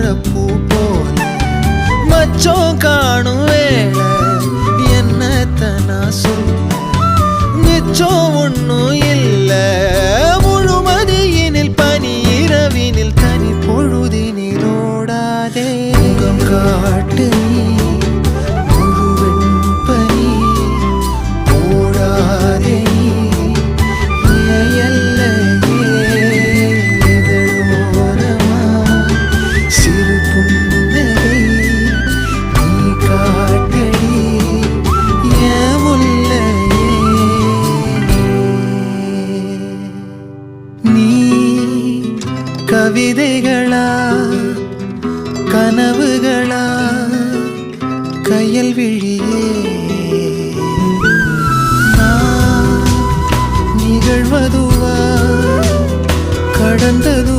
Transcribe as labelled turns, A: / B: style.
A: தாமரப்பூ போல மச்சம் காணும் வேளை என்னத்த நான் சொல்ல மிச்சம் ஒன்னும் இல்ல முழுமதியினில் பனி இரவினில் தனி பொழுதினில் ஓடாதே முகம் காட்டு நீ முழுவெண் பனி ஓடாதே கவிதைகளா கனவுகளா கையல் விழியே நான் நிகழ்வதுவா கடந்தது